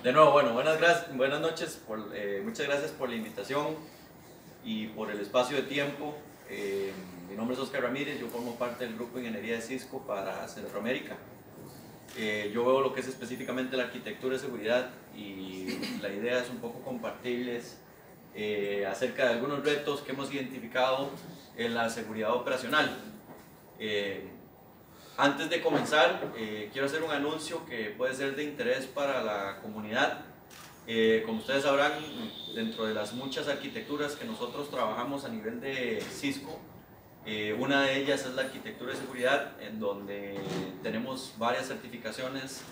De nuevo, bueno, buenas noches, muchas gracias por la invitación y por el espacio de tiempo. Mi nombre es Oscar Ramírez, yo formo parte del grupo de ingeniería de Cisco para Centroamérica. Yo veo lo que es específicamente la arquitectura de seguridad y la idea es un poco compartirles acerca de algunos retos que hemos identificado en la seguridad operacional. Antes de comenzar, quiero hacer un anuncio que puede ser de interés para la comunidad. Como ustedes sabrán, dentro de las muchas arquitecturas que nosotros trabajamos a nivel de Cisco, una de ellas es la arquitectura de seguridad, en donde tenemos varias certificaciones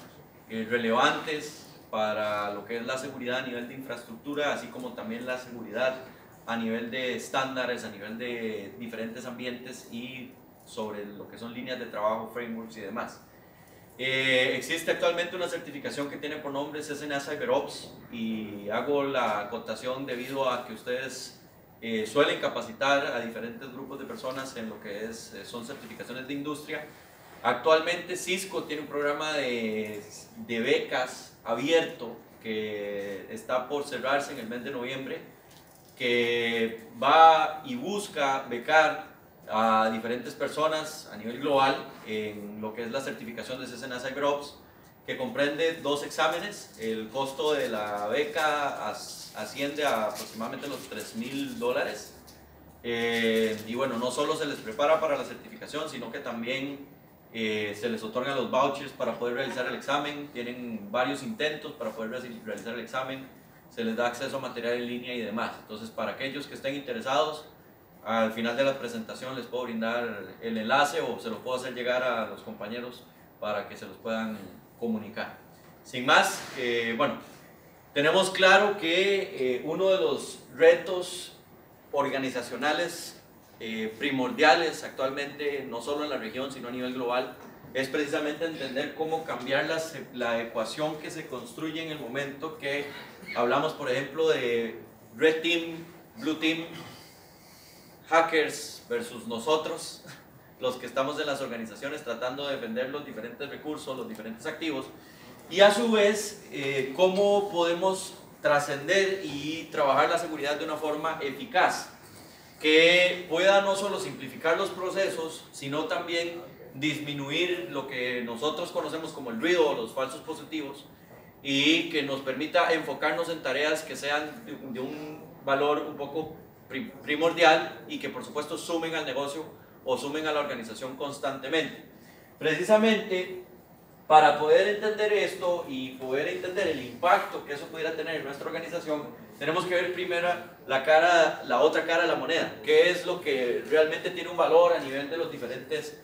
relevantes para lo que es la seguridad a nivel de infraestructura, así como también la seguridad a nivel de estándares, a nivel de diferentes ambientes y sobre lo que son líneas de trabajo, frameworks y demás. Existe actualmente una certificación que tiene por nombre CCNA CyberOps y hago la acotación debido a que ustedes suelen capacitar a diferentes grupos de personas en lo que son certificaciones de industria. Actualmente Cisco tiene un programa de becas abierto que está por cerrarse en el mes de noviembre, que va y busca becar a diferentes personas a nivel global en lo que es la certificación de CCNA CyberOps, que comprende 2 exámenes. El costo de la beca asciende a aproximadamente los $3,000. Y bueno, no solo se les prepara para la certificación, sino que también se les otorgan los vouchers para poder realizar el examen. Tienen varios intentos para poder realizar el examen, se les da acceso a material en línea y demás. Entonces, para aquellos que estén interesados, al final de la presentación les puedo brindar el enlace o se lo puedo hacer llegar a los compañeros para que se los puedan comunicar. Sin más, bueno, tenemos claro que uno de los retos organizacionales primordiales actualmente, no solo en la región, sino a nivel global, es precisamente entender cómo cambiar la ecuación que se construye en el momento que hablamos, por ejemplo, de Red Team, Blue Team, hackers versus nosotros, los que estamos en las organizaciones tratando de defender los diferentes recursos, los diferentes activos, y a su vez cómo podemos trascender y trabajar la seguridad de una forma eficaz que pueda no solo simplificar los procesos, sino también disminuir lo que nosotros conocemos como el ruido o los falsos positivos, y que nos permita enfocarnos en tareas que sean de un valor un poco primordial y que por supuesto sumen al negocio o sumen a la organización constantemente. Precisamente para poder entender esto y poder entender el impacto que eso pudiera tener en nuestra organización, tenemos que ver primero la otra cara de la moneda, qué es lo que realmente tiene un valor a nivel de los diferentes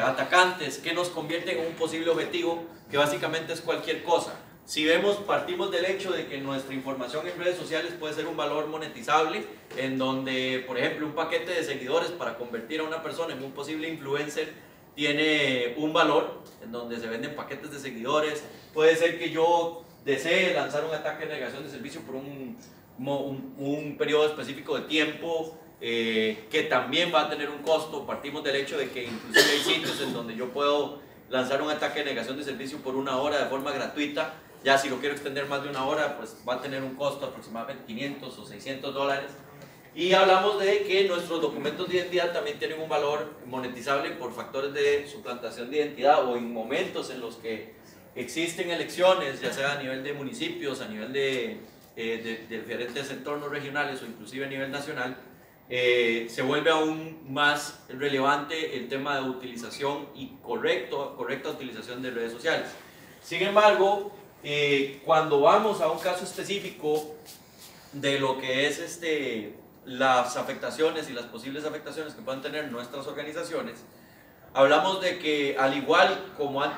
atacantes, que nos convierte en un posible objetivo, que básicamente es cualquier cosa. Si vemos, partimos del hecho de que nuestra información en redes sociales puede ser un valor monetizable, en donde, por ejemplo, un paquete de seguidores para convertir a una persona en un posible influencer tiene un valor, en donde se venden paquetes de seguidores. Puede ser que yo desee lanzar un ataque de negación de servicio por un periodo específico de tiempo, que también va a tener un costo. Partimos del hecho de que inclusive hay sitios en donde yo puedo lanzar un ataque de negación de servicio por 1 hora de forma gratuita. Ya si lo quiero extender más de 1 hora, pues va a tener un costo aproximadamente $500 o $600. Y hablamos de que nuestros documentos de identidad también tienen un valor monetizable por factores de suplantación de identidad, o en momentos en los que existen elecciones, ya sea a nivel de municipios, a nivel de diferentes entornos regionales o inclusive a nivel nacional, se vuelve aún más relevante el tema de utilización y correcta utilización de redes sociales. Sin embargo, cuando vamos a un caso específico de lo que es las afectaciones y las posibles afectaciones que puedan tener nuestras organizaciones, hablamos de que al igual como hay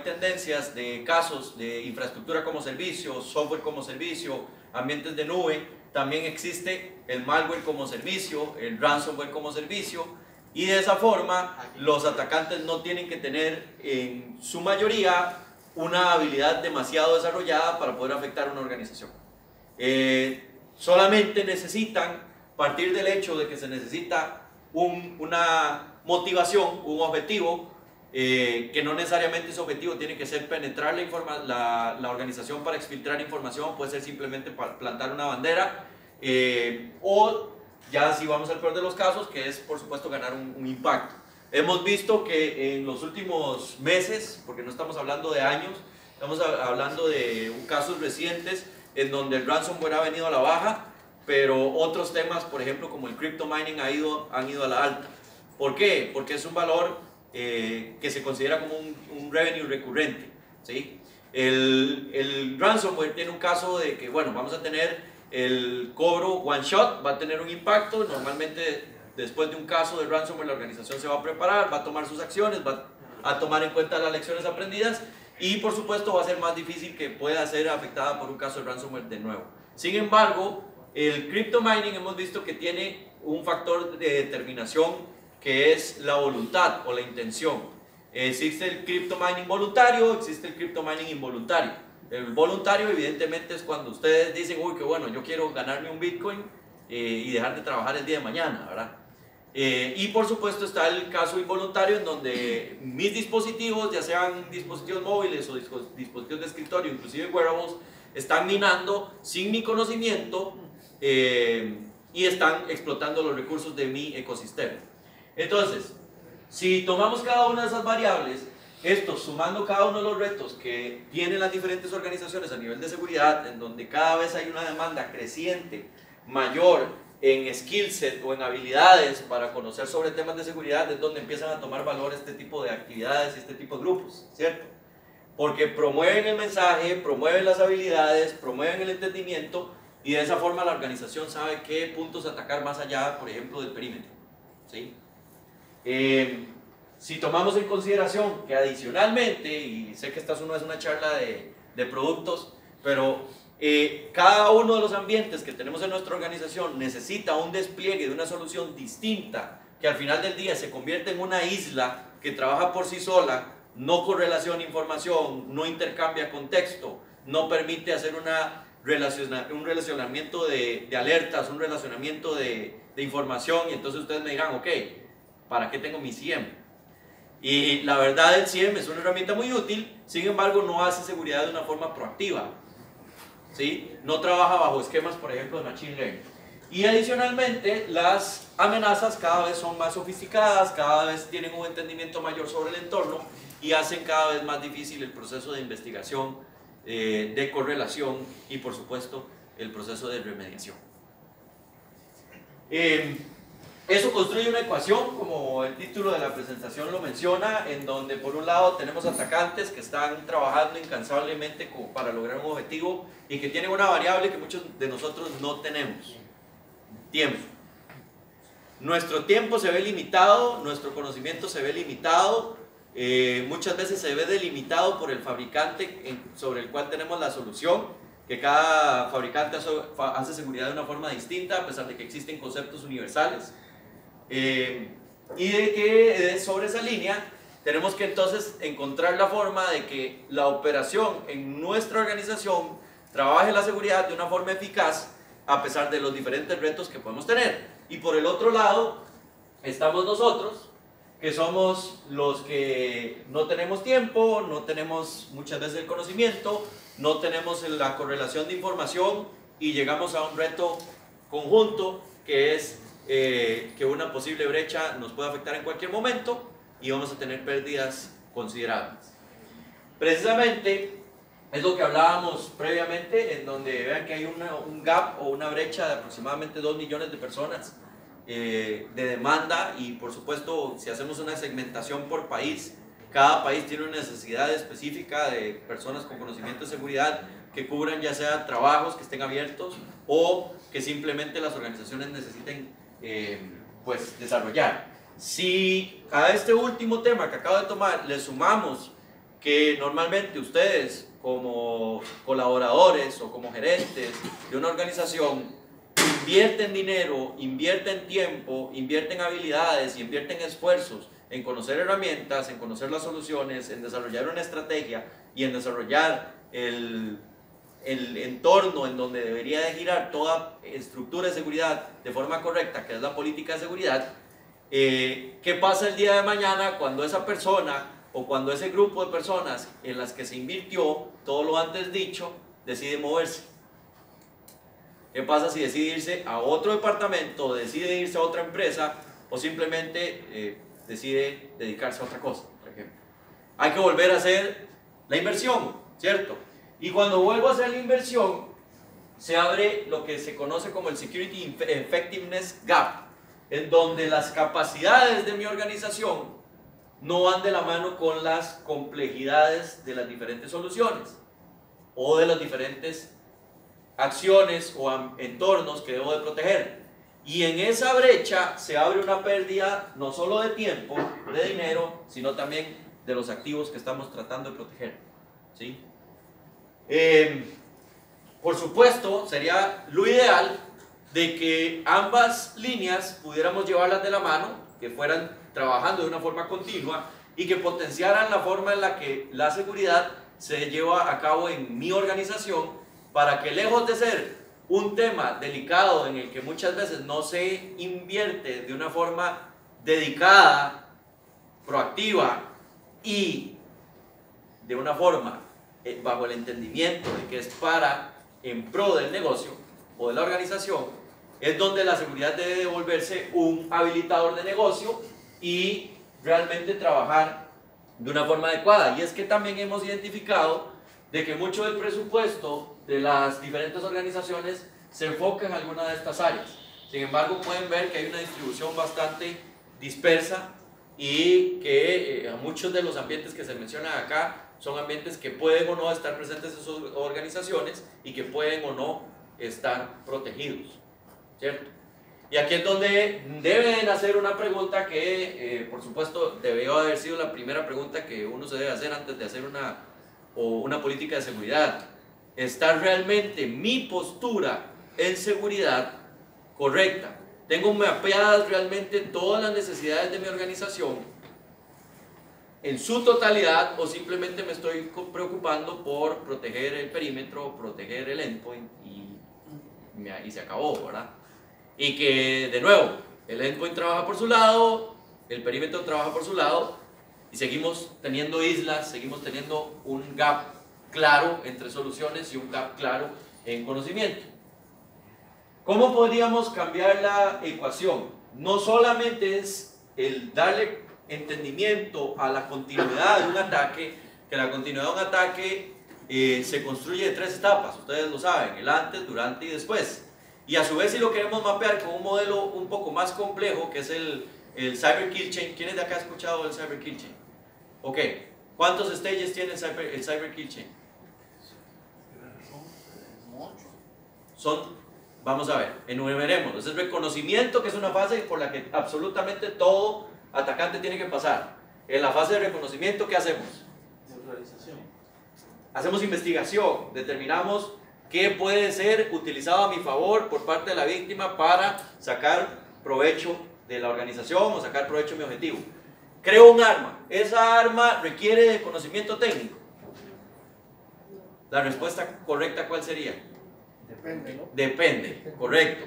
tendencias de casos de infraestructura como servicio, software como servicio, ambientes de nube, también existe el malware como servicio, el ransomware como servicio, y de esa forma los atacantes no tienen que tener en su mayoría una habilidad demasiado desarrollada para poder afectar a una organización. Solamente necesitan partir del hecho de que se necesita una motivación, un objetivo, que no necesariamente su objetivo tiene que ser penetrar la organización para exfiltrar información, puede ser simplemente para plantar una bandera, o ya si vamos al peor de los casos, que es por supuesto ganar un impacto. Hemos visto que en los últimos meses, porque no estamos hablando de años, estamos hablando de casos recientes en donde el ransomware ha venido a la baja, pero otros temas, por ejemplo, como el crypto mining han ido a la alta. ¿Por qué? Porque es un valor que se considera como un revenue recurrente, ¿sí? El ransomware tiene un caso de que, bueno, vamos a tener el cobro one shot, va a tener un impacto. Normalmente después de un caso de ransomware la organización se va a preparar, va a tomar sus acciones, va a tomar en cuenta las lecciones aprendidas y por supuesto va a ser más difícil que pueda ser afectada por un caso de ransomware de nuevo. Sin embargo, el crypto mining hemos visto que tiene un factor de determinación que es la voluntad o la intención. Existe el crypto mining voluntario, existe el crypto mining involuntario. El voluntario evidentemente es cuando ustedes dicen, uy, que bueno, yo quiero ganarme un Bitcoin y dejar de trabajar el día de mañana, ¿verdad? Y por supuesto está el caso involuntario en donde mis dispositivos, ya sean dispositivos móviles o dispositivos de escritorio, inclusive wearables, están minando sin mi conocimiento y están explotando los recursos de mi ecosistema. Entonces, si tomamos cada una de esas variables, esto sumando cada uno de los retos que tienen las diferentes organizaciones a nivel de seguridad, en donde cada vez hay una demanda creciente, mayor en skill set o en habilidades para conocer sobre temas de seguridad, es donde empiezan a tomar valor este tipo de actividades y este tipo de grupos, ¿cierto? Porque promueven el mensaje, promueven las habilidades, promueven el entendimiento y de esa forma la organización sabe qué puntos atacar más allá, por ejemplo, del perímetro, ¿sí? Si tomamos en consideración que adicionalmente, y sé que esta no es una charla de productos, pero cada uno de los ambientes que tenemos en nuestra organización necesita un despliegue de una solución distinta, que al final del día se convierte en una isla que trabaja por sí sola, no correlaciona información, no intercambia contexto, no permite hacer un relacionamiento de alertas, un relacionamiento de información, y entonces ustedes me dirán, ok, ¿para qué tengo mi SIEM? Y la verdad, el SIEM es una herramienta muy útil, sin embargo no hace seguridad de una forma proactiva, ¿sí? No trabaja bajo esquemas, por ejemplo, de Machine Learning. Y adicionalmente, las amenazas cada vez son más sofisticadas, cada vez tienen un entendimiento mayor sobre el entorno y hacen cada vez más difícil el proceso de investigación, de correlación y, por supuesto, el proceso de remediación. Eso construye una ecuación, como el título de la presentación lo menciona, en donde por un lado tenemos atacantes que están trabajando incansablemente para lograr un objetivo y que tienen una variable que muchos de nosotros no tenemos: tiempo. Nuestro tiempo se ve limitado, nuestro conocimiento se ve limitado, muchas veces se ve delimitado por el fabricante sobre el cual tenemos la solución, que cada fabricante hace seguridad de una forma distinta a pesar de que existen conceptos universales. Y de que sobre esa línea tenemos que entonces encontrar la forma de que la operación en nuestra organización trabaje la seguridad de una forma eficaz a pesar de los diferentes retos que podemos tener. Y por el otro lado estamos nosotros, que somos los que no tenemos tiempo, no tenemos muchas veces el conocimiento, no tenemos la correlación de información y llegamos a un reto conjunto que es que una posible brecha nos puede afectar en cualquier momento y vamos a tener pérdidas considerables. Precisamente es lo que hablábamos previamente, en donde vean que hay un gap o una brecha de aproximadamente 2 millones de personas de demanda, y por supuesto si hacemos una segmentación por país, cada país tiene una necesidad específica de personas con conocimiento de seguridad que cubran ya sea trabajos que estén abiertos o que simplemente las organizaciones necesiten pues desarrollar. Si a este último tema que acabo de tomar le sumamos que normalmente ustedes como colaboradores o como gerentes de una organización invierten dinero, invierten tiempo, invierten habilidades y invierten esfuerzos en conocer herramientas, en conocer las soluciones, en desarrollar una estrategia y en desarrollar el entorno en donde debería de girar toda estructura de seguridad de forma correcta, que es la política de seguridad, ¿qué pasa el día de mañana cuando esa persona o cuando ese grupo de personas en las que se invirtió todo lo antes dicho decide moverse. ¿Qué pasa si decide irse a otro departamento, decide irse a otra empresa o simplemente decide dedicarse a otra cosa, por ejemplo? Hay que volver a hacer la inversión, ¿cierto? Y cuando vuelvo a hacer la inversión, se abre lo que se conoce como el Security Effectiveness Gap, en donde las capacidades de mi organización no van de la mano con las complejidades de las diferentes soluciones o de las diferentes acciones o entornos que debo de proteger. Y en esa brecha se abre una pérdida no solo de tiempo, de dinero, sino también de los activos que estamos tratando de proteger, ¿sí? Por supuesto, sería lo ideal de que ambas líneas pudiéramos llevarlas de la mano, que fueran trabajando de una forma continua y que potenciaran la forma en la que la seguridad se lleva a cabo en mi organización, para que lejos de ser un tema delicado en el que muchas veces no se invierte de una forma dedicada, proactiva y de una forma bajo el entendimiento de que es para en pro del negocio o de la organización, es donde la seguridad debe volverse un habilitador de negocio y realmente trabajar de una forma adecuada. Y es que también hemos identificado de que mucho del presupuesto de las diferentes organizaciones se enfoca en alguna de estas áreas. Sin embargo, pueden ver que hay una distribución bastante dispersa y que muchos de los ambientes que se mencionan acá son ambientes que pueden o no estar presentes en sus organizaciones y que pueden o no estar protegidos, ¿cierto? Y aquí es donde deben hacer una pregunta que, por supuesto, debió haber sido la primera pregunta que uno se debe hacer antes de hacer una política de seguridad. ¿Está realmente mi postura en seguridad correcta? ¿Tengo mapeadas realmente todas las necesidades de mi organización en su totalidad o simplemente me estoy preocupando por proteger el perímetro, proteger el endpoint y se acabó, ¿verdad? Y que, de nuevo, el endpoint trabaja por su lado, el perímetro trabaja por su lado y seguimos teniendo islas, seguimos teniendo un gap claro entre soluciones y un gap claro en conocimiento. ¿Cómo podríamos cambiar la ecuación? No solamente es el darle entendimiento a la continuidad de un ataque, que la continuidad de un ataque se construye de 3 etapas, ustedes lo saben, el antes, durante y después. Y a su vez si lo queremos mapear con un modelo un poco más complejo, que es el Cyber Kill Chain. ¿Quiénes de acá han escuchado el Cyber Kill Chain? Ok, ¿cuántos stages tiene el Cyber Kill Chain? Vamos a ver, enumeremos. Es el reconocimiento, que es una fase por la que absolutamente todo atacante tiene que pasar. En la fase de reconocimiento, ¿qué hacemos? Neutralización. Hacemos investigación, determinamos qué puede ser utilizado a mi favor por parte de la víctima para sacar provecho de la organización o sacar provecho de mi objetivo. Creo un arma. ¿Esa arma requiere de conocimiento técnico? La respuesta correcta, ¿cuál sería? Depende, ¿no? Depende, correcto.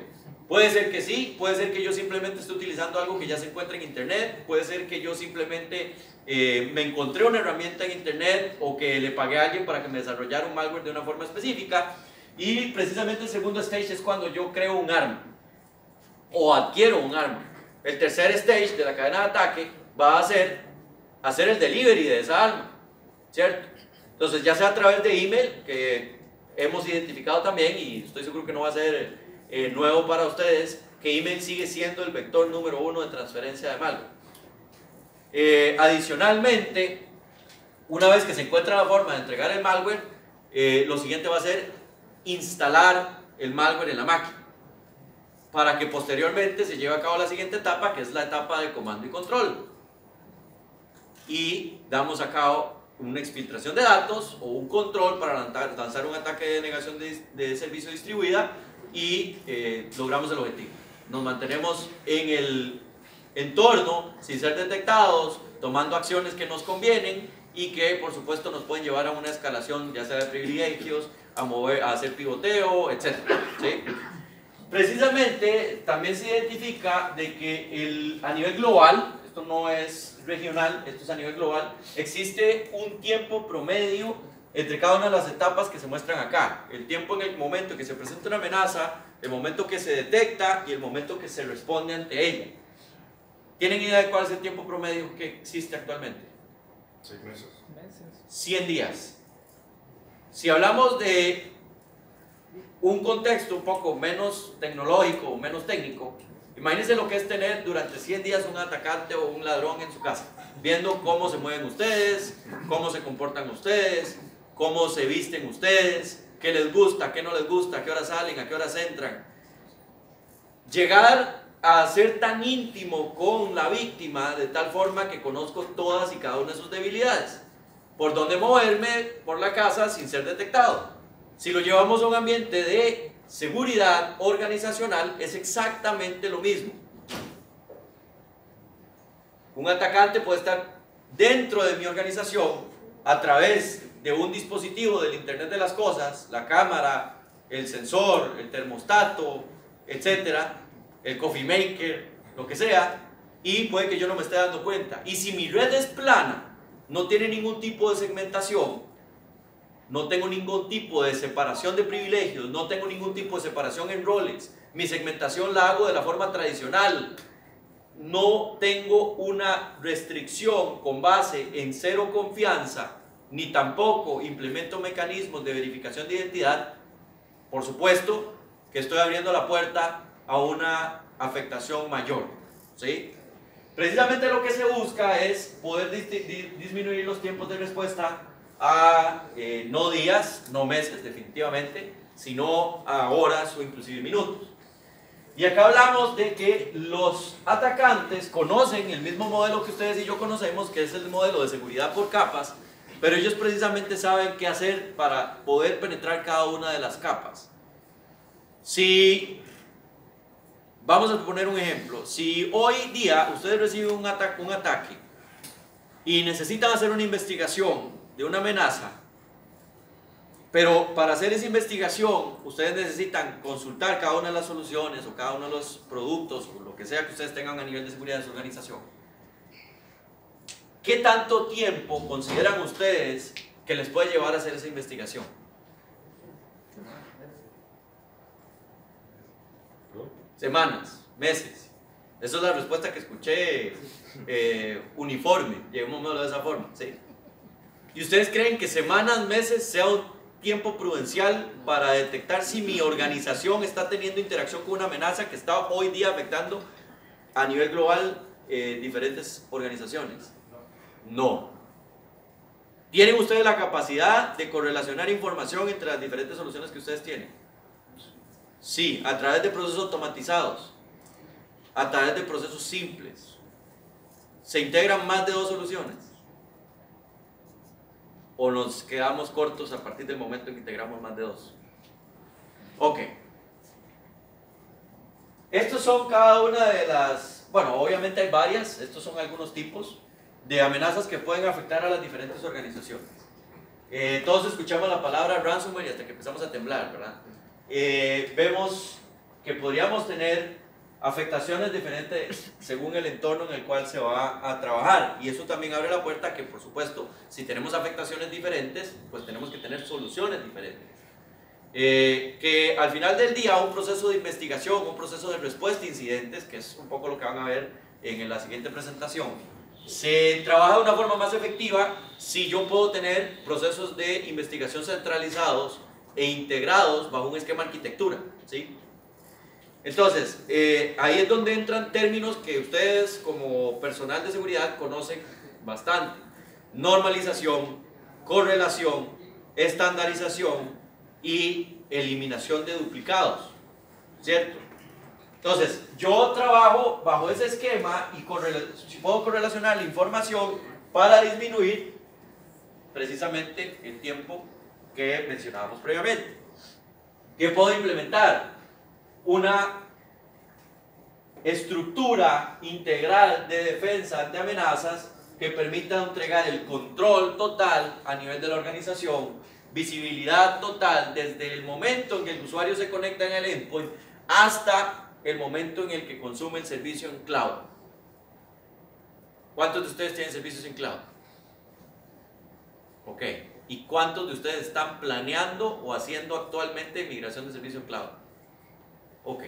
Puede ser que sí, puede ser que yo simplemente esté utilizando algo que ya se encuentra en internet, puede ser que yo simplemente me encontré una herramienta en internet o que le pagué a alguien para que me desarrollara un malware de una forma específica. Y precisamente el segundo stage es cuando yo creo un arma o adquiero un arma. El tercer stage de la cadena de ataque va a ser hacer el delivery de esa arma, ¿cierto? Entonces, ya sea a través de email, que hemos identificado también, y estoy seguro que no va a ser nuevo para ustedes, que email sigue siendo el vector número 1 de transferencia de malware. Adicionalmente, una vez que se encuentra la forma de entregar el malware, lo siguiente va a ser instalar el malware en la máquina, para que posteriormente se lleve a cabo la siguiente etapa, que es la etapa de comando y control. Y damos a cabo una exfiltración de datos o un control para lanzar un ataque de negación de servicio distribuida y logramos el objetivo. Nos mantenemos en el entorno sin ser detectados, tomando acciones que nos convienen y que por supuesto nos pueden llevar a una escalación, ya sea de privilegios, a hacer pivoteo, etc. ¿Sí? Precisamente también se identifica de que a nivel global, esto no es regional, esto es a nivel global, existe un tiempo promedio entre cada una de las etapas que se muestran acá. El tiempo en el momento en que se presenta una amenaza, el momento que se detecta y el momento que se responde ante ella. ¿Tienen idea de cuál es el tiempo promedio que existe actualmente? 6 meses. 100 días. Si hablamos de un contexto un poco menos tecnológico o menos técnico, imagínense lo que es tener durante 100 días un atacante o un ladrón en su casa, viendo cómo se mueven ustedes, cómo se comportan ustedes, cómo se visten ustedes, qué les gusta, qué no les gusta, a qué horas salen, a qué horas entran. Llegar a ser tan íntimo con la víctima de tal forma que conozco todas y cada una de sus debilidades, por dónde moverme por la casa sin ser detectado. Si lo llevamos a un ambiente de seguridad organizacional, es exactamente lo mismo. Un atacante puede estar dentro de mi organización a través de un dispositivo del Internet de las Cosas, la cámara, el sensor, el termostato, etcétera, el coffee maker, lo que sea, y puede que yo no me esté dando cuenta. Y si mi red es plana, no tiene ningún tipo de segmentación, no tengo ningún tipo de separación de privilegios, no tengo ningún tipo de separación en roles, mi segmentación la hago de la forma tradicional, no tengo una restricción con base en cero confianza, ni tampoco implemento mecanismos de verificación de identidad, por supuesto que estoy abriendo la puerta a una afectación mayor, ¿sí? Precisamente lo que se busca es poder disminuir los tiempos de respuesta a no días, no meses definitivamente, sino a horas o inclusive minutos. Y acá hablamos de que los atacantes conocen el mismo modelo que ustedes y yo conocemos, que es el modelo de seguridad por capas, pero ellos precisamente saben qué hacer para poder penetrar cada una de las capas. Si vamos a poner un ejemplo, si hoy día ustedes reciben un ataque y necesitan hacer una investigación de una amenaza, pero para hacer esa investigación ustedes necesitan consultar cada una de las soluciones o cada uno de los productos o lo que sea que ustedes tengan a nivel de seguridad de su organización, ¿qué tanto tiempo consideran ustedes que les puede llevar a hacer esa investigación? Semanas, meses. Esa es la respuesta que escuché uniforme, llevémoslo de esa forma, ¿sí? ¿Y ustedes creen que semanas, meses sea un tiempo prudencial para detectar si mi organización está teniendo interacción con una amenaza que está hoy día afectando a nivel global diferentes organizaciones? No. ¿Tienen ustedes la capacidad de correlacionar información entre las diferentes soluciones que ustedes tienen? Sí, a través de procesos automatizados, a través de procesos simples. ¿Se integran más de 2 soluciones? ¿O nos quedamos cortos a partir del momento en que integramos más de 2? Ok. Estos son cada una de las... Bueno, obviamente hay varias. Estos son algunos tipos de amenazas que pueden afectar a las diferentes organizaciones. Todos escuchamos la palabra ransomware y hasta que empezamos a temblar, ¿verdad? Vemos que podríamos tener afectaciones diferentes según el entorno en el cual se va a trabajar, y eso también abre la puerta a que, por supuesto, si tenemos afectaciones diferentes, pues tenemos que tener soluciones diferentes. Que al final del día un proceso de investigación, un proceso de respuesta a incidentes, que es un poco lo que van a ver en la siguiente presentación, se trabaja de una forma más efectiva si yo puedo tener procesos de investigación centralizados e integrados bajo un esquema de arquitectura, ¿sí? Entonces, ahí es donde entran términos que ustedes como personal de seguridad conocen bastante: normalización, correlación, estandarización y eliminación de duplicados, ¿cierto? Entonces, yo trabajo bajo ese esquema y puedo correlacionar la información para disminuir precisamente el tiempo que mencionábamos previamente. ¿Qué puedo implementar? Una estructura integral de defensa ante amenazas que permita entregar el control total a nivel de la organización, visibilidad total desde el momento en que el usuario se conecta en el endpoint hasta el momento en el que consume el servicio en cloud. ¿Cuántos de ustedes tienen servicios en cloud? Ok. ¿Y cuántos de ustedes están planeando o haciendo actualmente migración de servicio en cloud? Ok.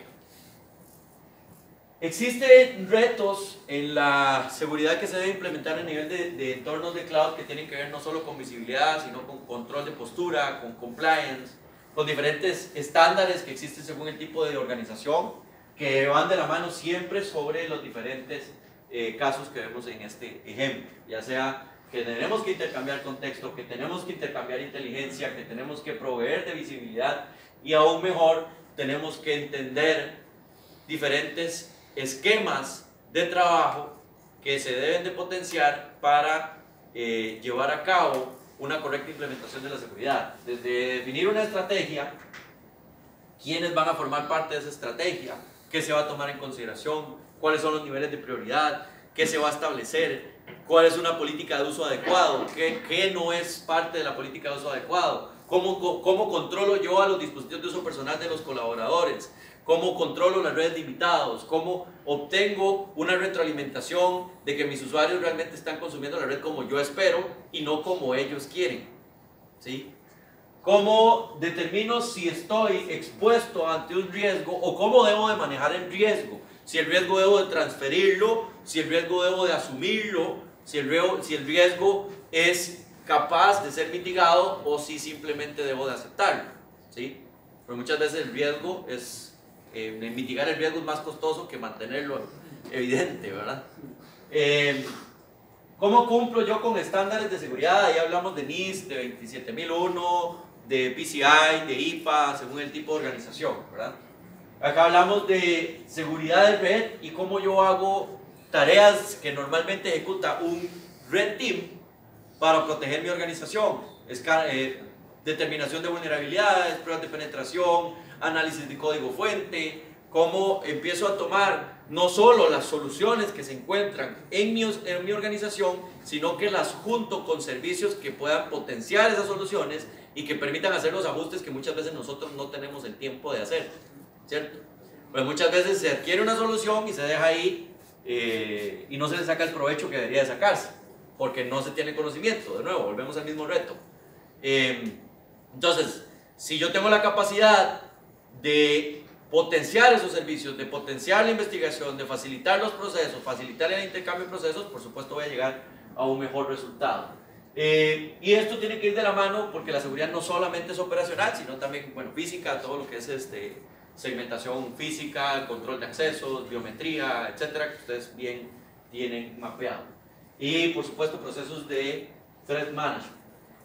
Existen retos en la seguridad que se debe implementar a nivel de entornos de cloud que tienen que ver no solo con visibilidad, sino con control de postura, con compliance, con diferentes estándares que existen según el tipo de organización, que van de la mano siempre sobre los diferentes casos que vemos en este ejemplo, ya sea que tenemos que intercambiar contexto, que tenemos que intercambiar inteligencia, que tenemos que proveer de visibilidad y aún mejor, tenemos que entender diferentes esquemas de trabajo que se deben de potenciar para llevar a cabo una correcta implementación de la seguridad. Desde definir una estrategia, quiénes van a formar parte de esa estrategia, qué se va a tomar en consideración, cuáles son los niveles de prioridad, qué se va a establecer, cuál es una política de uso adecuado, qué no es parte de la política de uso adecuado, cómo controlo yo a los dispositivos de uso personal de los colaboradores, cómo controlo las redes de invitados, cómo obtengo una retroalimentación de que mis usuarios realmente están consumiendo la red como yo espero y no como ellos quieren, ¿sí? ¿Cómo determino si estoy expuesto ante un riesgo o cómo debo de manejar el riesgo? Si el riesgo debo de transferirlo, si el riesgo debo de asumirlo, si el riesgo es capaz de ser mitigado o si simplemente debo de aceptarlo, ¿sí? Pero muchas veces el riesgo es, mitigar el riesgo es más costoso que mantenerlo evidente, ¿verdad? ¿Cómo cumplo yo con estándares de seguridad? Ahí hablamos de NIST, de 27001, de PCI, de IPA, según el tipo de organización, ¿verdad? Acá hablamos de seguridad de red y cómo yo hago tareas que normalmente ejecuta un Red Team para proteger mi organización. Determinación de vulnerabilidades, pruebas de penetración, análisis de código fuente, cómo empiezo a tomar no solo las soluciones que se encuentran en mi organización, sino que las junto con servicios que puedan potenciar esas soluciones y que permitan hacer los ajustes que muchas veces nosotros no tenemos el tiempo de hacer, ¿cierto? Pues muchas veces se adquiere una solución y se deja ahí y no se le saca el provecho que debería de sacarse, porque no se tiene conocimiento. De nuevo, volvemos al mismo reto. Entonces, si yo tengo la capacidad de potenciar esos servicios, de potenciar la investigación, de facilitar los procesos, facilitar el intercambio de procesos, por supuesto voy a llegar a un mejor resultado. Y esto tiene que ir de la mano porque la seguridad no solamente es operacional, sino también, bueno, física, todo lo que es segmentación física, control de accesos, biometría, etcétera, que ustedes bien tienen mapeado. Y por supuesto procesos de threat management.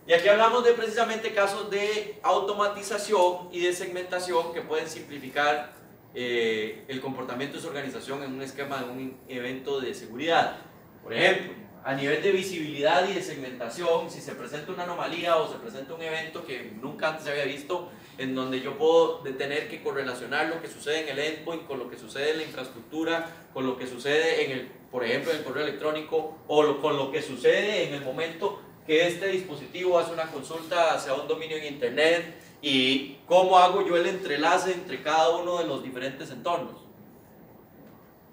Y aquí hablamos de precisamente casos de automatización y de segmentación que pueden simplificar el comportamiento de su organización en un esquema de un evento de seguridad. Por ejemplo, a nivel de visibilidad y de segmentación, si se presenta una anomalía o se presenta un evento que nunca antes se había visto, en donde yo puedo tener que correlacionar lo que sucede en el endpoint con lo que sucede en la infraestructura, con lo que sucede por ejemplo, en el correo electrónico, o con lo que sucede en el momento que este dispositivo hace una consulta hacia un dominio en internet, y cómo hago yo el entrelace entre cada uno de los diferentes entornos.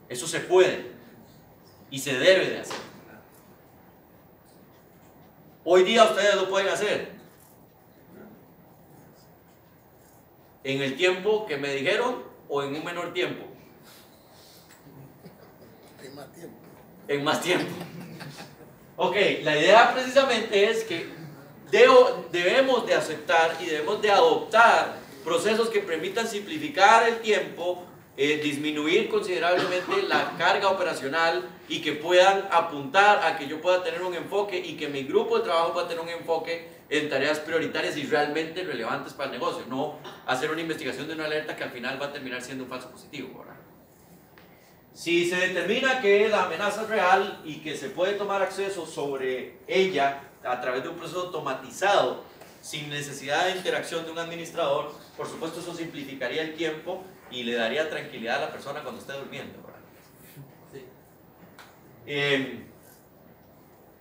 Eso se puede y se debe de hacer. Hoy día ustedes lo pueden hacer en el tiempo que me dijeron o en un menor tiempo. En más tiempo. En más tiempo. Ok, la idea precisamente es que debemos de aceptar y debemos de adoptar procesos que permitan simplificar el tiempo, disminuir considerablemente la carga operacional y que puedan apuntar a que yo pueda tener un enfoque y que mi grupo de trabajo pueda tener un enfoque en tareas prioritarias y realmente relevantes para el negocio, no hacer una investigación de una alerta que al final va a terminar siendo un falso positivo, ¿verdad? Si se determina que la amenaza es real y que se puede tomar acceso sobre ella a través de un proceso automatizado, sin necesidad de interacción de un administrador, por supuesto eso simplificaría el tiempo y le daría tranquilidad a la persona cuando esté durmiendo, ¿verdad? Sí.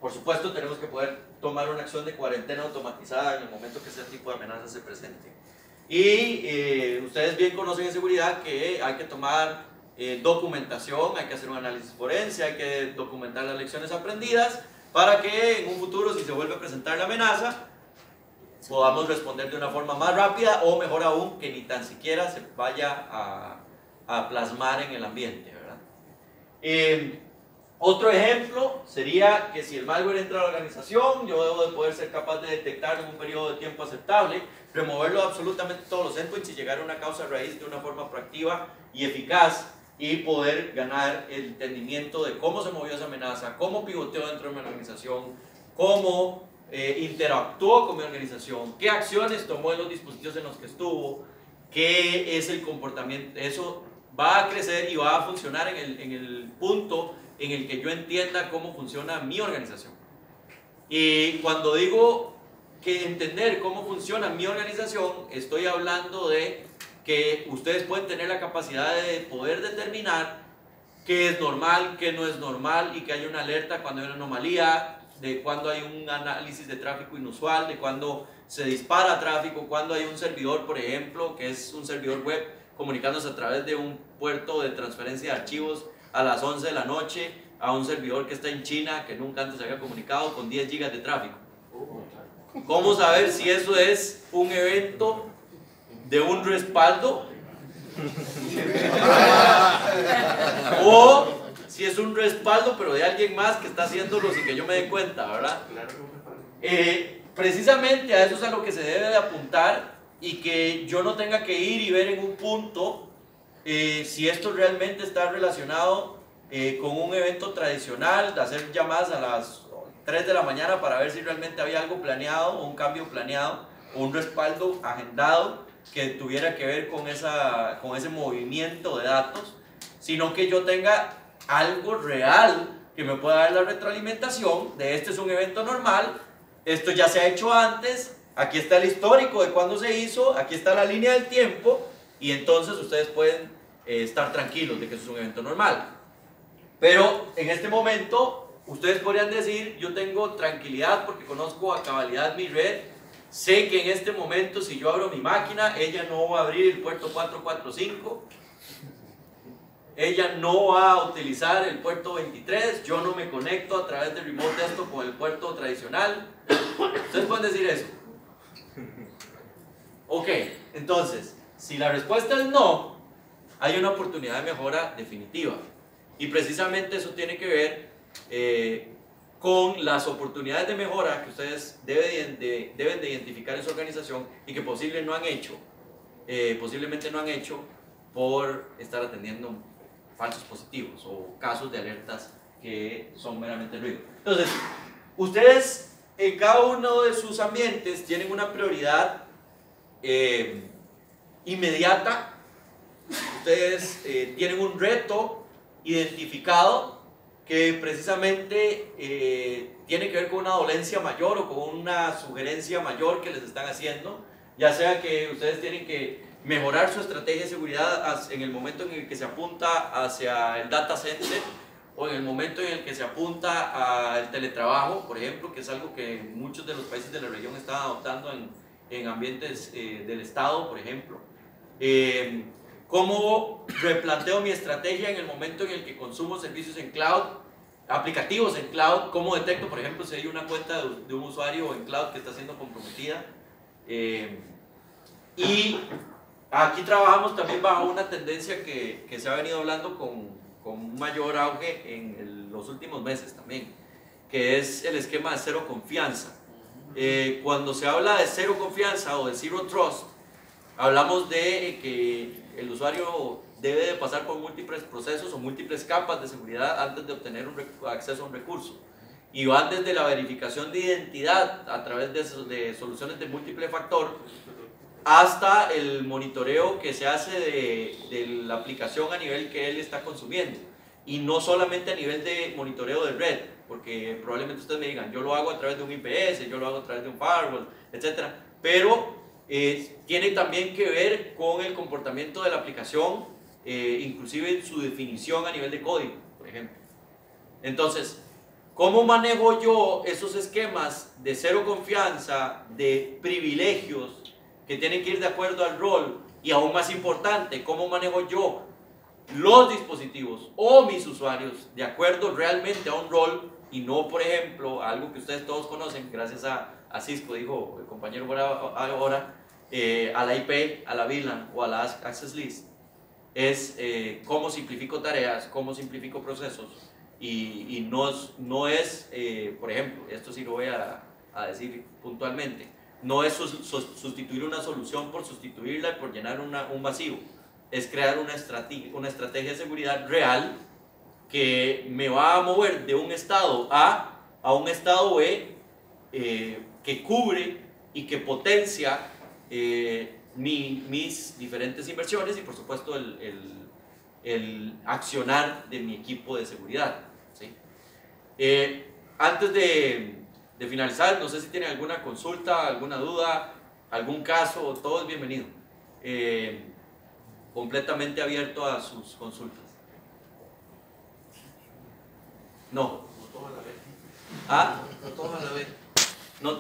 Por supuesto tenemos que poder tomar una acción de cuarentena automatizada en el momento que ese tipo de amenaza se presente. Y ustedes bien conocen en seguridad que hay que tomar documentación, hay que hacer un análisis forense, hay que documentar las lecciones aprendidas para que en un futuro, si se vuelve a presentar la amenaza, podamos responder de una forma más rápida o mejor aún, que ni tan siquiera se vaya a plasmar en el ambiente, ¿verdad? Otro ejemplo sería que si el malware entra a la organización, yo debo de poder ser capaz de detectar en un periodo de tiempo aceptable, removerlo de absolutamente todos los endpoints y llegar a una causa raíz de una forma proactiva y eficaz y poder ganar el entendimiento de cómo se movió esa amenaza, cómo pivoteó dentro de mi organización, cómo interactuó con mi organización, qué acciones tomó en los dispositivos en los que estuvo, qué es el comportamiento. Eso va a crecer y va a funcionar en el punto en el que yo entienda cómo funciona mi organización. Y cuando digo que entender cómo funciona mi organización, estoy hablando de que ustedes pueden tener la capacidad de poder determinar qué es normal, qué no es normal, y que haya una alerta cuando hay una anomalía, de cuando hay un análisis de tráfico inusual, de cuando se dispara tráfico, cuando hay un servidor, por ejemplo, que es un servidor web comunicándose a través de un puerto de transferencia de archivos a las 11 de la noche a un servidor que está en China, que nunca antes se había comunicado, con 10 gigas de tráfico. ¿Cómo saber si eso es un evento de un respaldo o si es un respaldo pero de alguien más que está haciéndolo sin que yo me dé cuenta, ¿verdad? Precisamente a eso es a lo que se debe de apuntar, y que yo no tenga que ir y ver en un punto si esto realmente está relacionado con un evento tradicional, de hacer llamadas a las 3 de la mañana para ver si realmente había algo planeado o un cambio planeado o un respaldo agendado que tuviera que ver con ese movimiento de datos, sino que yo tenga algo real que me pueda dar la retroalimentación de este es un evento normal, esto ya se ha hecho antes, aquí está el histórico de cuándo se hizo, aquí está la línea del tiempo, y entonces ustedes pueden estar tranquilos de que eso es un evento normal. Pero en este momento ustedes podrían decir, yo tengo tranquilidad porque conozco a cabalidad mi red, sé que en este momento si yo abro mi máquina, ella no va a abrir el puerto 445, ella no va a utilizar el puerto 23, yo no me conecto a través de Remote Desktop con el puerto tradicional. Ustedes pueden decir eso. Ok, entonces, si la respuesta es no, hay una oportunidad de mejora definitiva. Y precisamente eso tiene que ver con las oportunidades de mejora que ustedes deben de identificar en su organización y que posiblemente no han hecho por estar atendiendo falsos positivos o casos de alertas que son meramente ruido. Entonces, ustedes en cada uno de sus ambientes tienen una prioridad inmediata. Ustedes tienen un reto identificado que precisamente tiene que ver con una dolencia mayor o con una sugerencia mayor que les están haciendo, ya sea que ustedes tienen que mejorar su estrategia de seguridad en el momento en el que se apunta hacia el data center o en el momento en el que se apunta al teletrabajo, por ejemplo, que es algo que muchos de los países de la región están adoptando en ambientes del Estado, por ejemplo. ¿Cómo replanteo mi estrategia en el momento en el que consumo servicios en cloud, aplicativos en cloud? ¿Cómo detecto, por ejemplo, si hay una cuenta de un usuario en cloud que está siendo comprometida? Y aquí trabajamos también bajo una tendencia que se ha venido hablando con un mayor auge en los últimos meses también, que es el esquema de cero confianza. Cuando se habla de cero confianza o de zero trust, hablamos de que el usuario debe de pasar por múltiples procesos o múltiples capas de seguridad antes de obtener acceso a un recurso. Y van desde la verificación de identidad a través de soluciones de múltiple factor hasta el monitoreo que se hace de la aplicación a nivel que él está consumiendo. Y no solamente a nivel de monitoreo de red, porque probablemente ustedes me digan, yo lo hago a través de un IPS, yo lo hago a través de un firewall, etc. Pero tiene también que ver con el comportamiento de la aplicación, inclusive su definición a nivel de código, por ejemplo. Entonces, ¿cómo manejo yo esos esquemas de cero confianza, de privilegios que tienen que ir de acuerdo al rol? Y aún más importante, ¿cómo manejo yo los dispositivos o mis usuarios de acuerdo realmente a un rol y no, por ejemplo, algo que ustedes todos conocen, gracias a Cisco, dijo el compañero ahora, a la IP, a la VLAN o a la Access List, es cómo simplifico tareas, cómo simplifico procesos y no es por ejemplo, esto sí lo voy a decir puntualmente, no es sustituir una solución por sustituirla y por llenar un vacío, es crear una estrategia de seguridad real que me va a mover de un estado A a un estado B que cubre y que potencia mis diferentes inversiones y por supuesto el accionar de mi equipo de seguridad, ¿sí? Antes de finalizar, no sé si tienen alguna consulta, alguna duda, algún caso, todo es bienvenido. Completamente abierto a sus consultas. No. No todos a la vez. ¿Ah? No todos a la vez.